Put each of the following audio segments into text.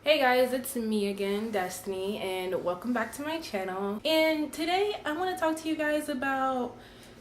Hey guys, it's me again, Destinee, and welcome back to my channel. And today I want to talk to you guys about,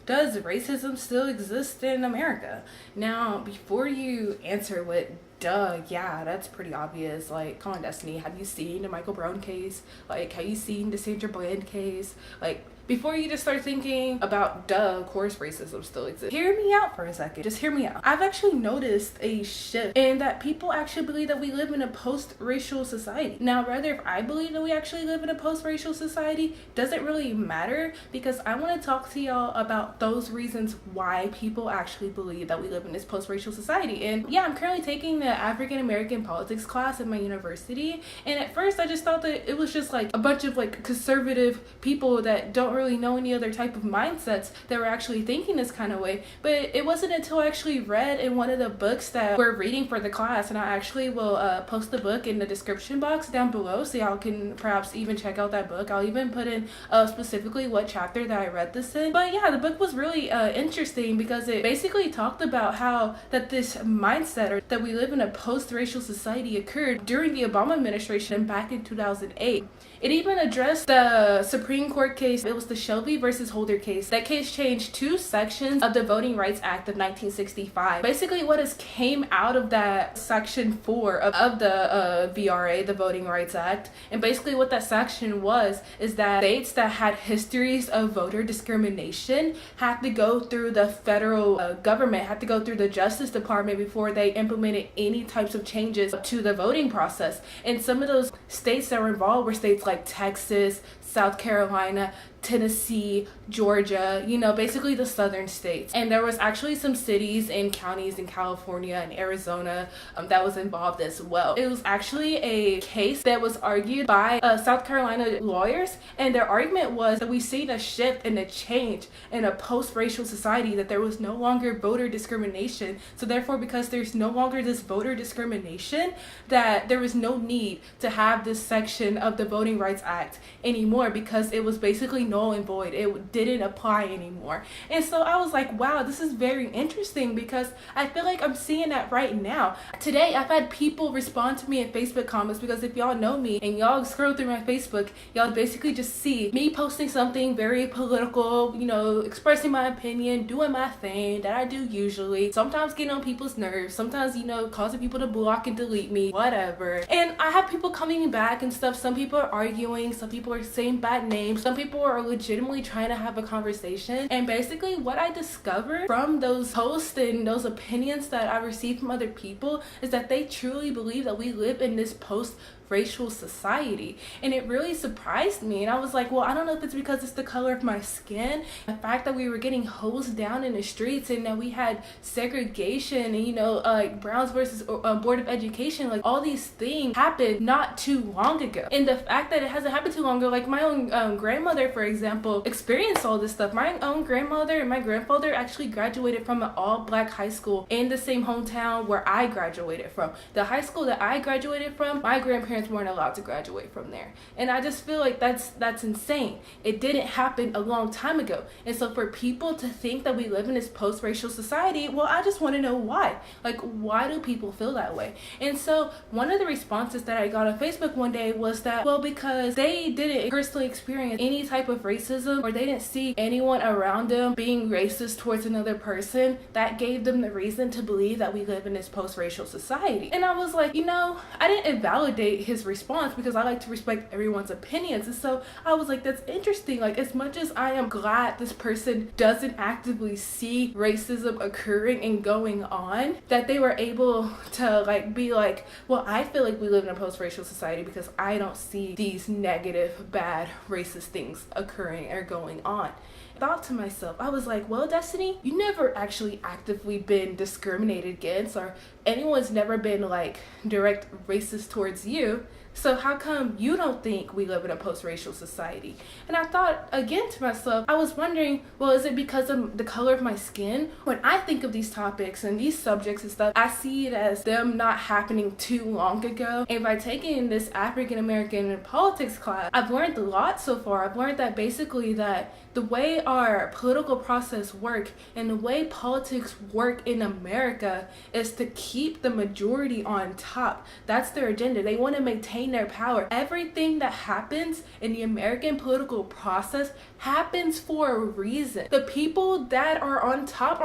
does racism still exist in America? Now, before you answer what yeah, that's pretty obvious. Like, come on, Destinee, have you seen the Michael Brown case? Like, have you seen the Sandra Bland case? Like, before you just start thinking about of course racism still exists, hear me out for a second. Just hear me out. I've actually noticed a shift in that people actually believe that we live in a post-racial society. Now, rather if I believe that we actually live in a post-racial society doesn't really matter, because I want to talk to y'all about those reasons why people actually believe that we live in this post-racial society. And yeah, I'm currently taking the African American politics class at my university, and at first I just thought that it was just like a bunch of like conservative people that don't really know any other type of mindsets that were actually thinking this kind of way. But it wasn't until I actually read in one of the books that we're reading for the class, and I actually will post the book in the description box down below so y'all can perhaps even check out that book. I'll even put in specifically what chapter that I read this in. But yeah, the book was really interesting because it basically talked about how that this mindset, or that we live in a post-racial society, occurred during the Obama administration back in 2008. It even addressed the Supreme Court case. It was the Shelby versus Holder case. That case changed two sections of the Voting Rights Act of 1965. Basically, what has came out of that section 4 of the VRA, the Voting Rights Act, and basically what that section was is that states that had histories of voter discrimination had to go through the federal government, had to go through the Justice Department before they implemented any types of changes to the voting process. And some of those states that were involved were states like Texas, South Carolina, Tennessee, Georgia, you know, basically the southern states. And there was actually some cities and counties in California and Arizona that was involved as well. It was actually a case that was argued by South Carolina lawyers, and their argument was that we seen a shift and a change in a post-racial society, that there was no longer voter discrimination. So therefore, because there's no longer this voter discrimination, that there was no need to have this section of the Voting Rights Act anymore, because it was basically null and void. It didn't apply anymore. And so I was like, wow, this is very interesting, because I feel like I'm seeing that right now. Today I've had people respond to me in Facebook comments, because if y'all know me and y'all scroll through my Facebook, y'all basically just see me posting something very political, you know, expressing my opinion, doing my thing that I do usually, sometimes getting on people's nerves, sometimes, you know, causing people to block and delete me, whatever. And I have people coming back and stuff. Some people are arguing, some people are saying bad names, some people are legitimately trying to have a conversation. And basically what I discovered from those posts and those opinions that I received from other people is that they truly believe that we live in this post-racial society. And it really surprised me, and I was like, well, I don't know if it's because it's the color of my skin, the fact that we were getting hosed down in the streets, and that we had segregation, and you know, like Browns versus Board of Education, like all these things happened not too long ago. And the fact that it hasn't happened too long ago, like my own grandmother, for example, experienced all this stuff. My own grandmother and my grandfather actually graduated from an all-black high school in the same hometown where I graduated from. The high school that I graduated from, my grandparents weren't allowed to graduate from there. And I just feel like that's insane. It didn't happen a long time ago. And so for people to think that we live in this post-racial society, well, I just want to know why. Like, why do people feel that way? And so one of the responses that I got on Facebook one day was that, well, because they didn't personally experience any type of racism, or they didn't see anyone around them being racist towards another person, that gave them the reason to believe that we live in this post-racial society. And I was like, you know, I didn't invalidate his response, because I like to respect everyone's opinions. And so I was like, that's interesting. Like, as much as I am glad this person doesn't actively see racism occurring and going on, that they were able to like be like, well, I feel like we live in a post-racial society because I don't see these negative, bad, racist things occurring or going on. Thought to myself, I was like, well, Destinee, you never actually actively been discriminated against, or anyone's never been like direct racist towards you. So how come you don't think we live in a post-racial society? And I thought again to myself, I was wondering, well, is it because of the color of my skin? When I think of these topics and these subjects and stuff, I see it as them not happening too long ago. And by taking this African American politics class, I've learned a lot so far. I've learned that basically that the way our political process work and the way politics work in America is to keep the majority on top. That's their agenda. They want to maintain their power. Everything that happens in the American political process happens for a reason. The people that are on top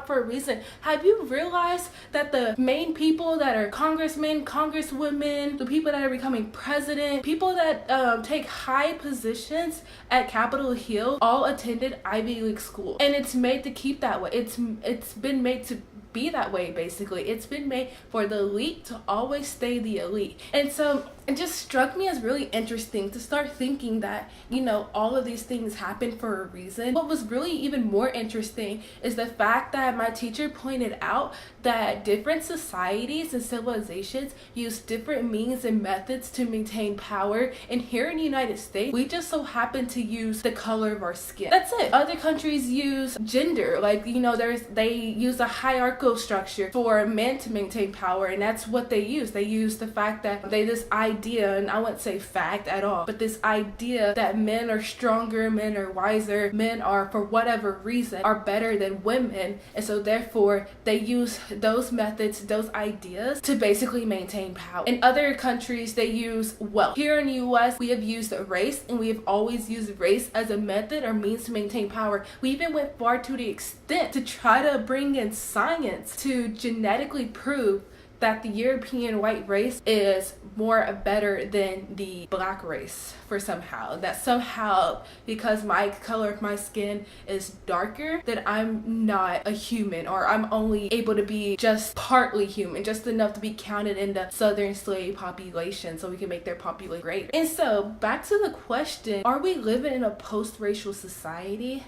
for a reason. Have you realized that the main people that are congressmen, congresswomen, the people that are becoming president, people that take high positions at Capitol Hill all attended Ivy League school, and it's made to keep that way. It's been made to be that way. Basically, it's been made for the elite to always stay the elite. And so it just struck me as really interesting to start thinking that, you know, all of these things happen for a reason. What was really even more interesting is the fact that my teacher pointed out that different societies and civilizations use different means and methods to maintain power, and here in the United States we just so happen to use the color of our skin. That's it. Other countries use gender, like, you know, they use a hierarchical structure for men to maintain power, and that's what they use. They use the fact that this idea, and I wouldn't say fact at all, but this idea that men are stronger, men are wiser, men are, for whatever reason, are better than women, and so therefore they use those methods, those ideas to basically maintain power. In other countries they use wealth. Here in the US we have used race, and we have always used race as a method or means to maintain power. We even went far to the extent to try to bring in science to genetically prove that the European white race is more better than the black race that somehow because my color of my skin is darker, that I'm not a human, or I'm only able to be just partly human, just enough to be counted in the southern slave population so we can make their population greater. And so back to the question, are we living in a post-racial society?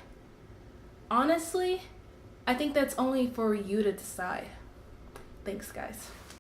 Honestly, I think that's only for you to decide. Thanks, guys.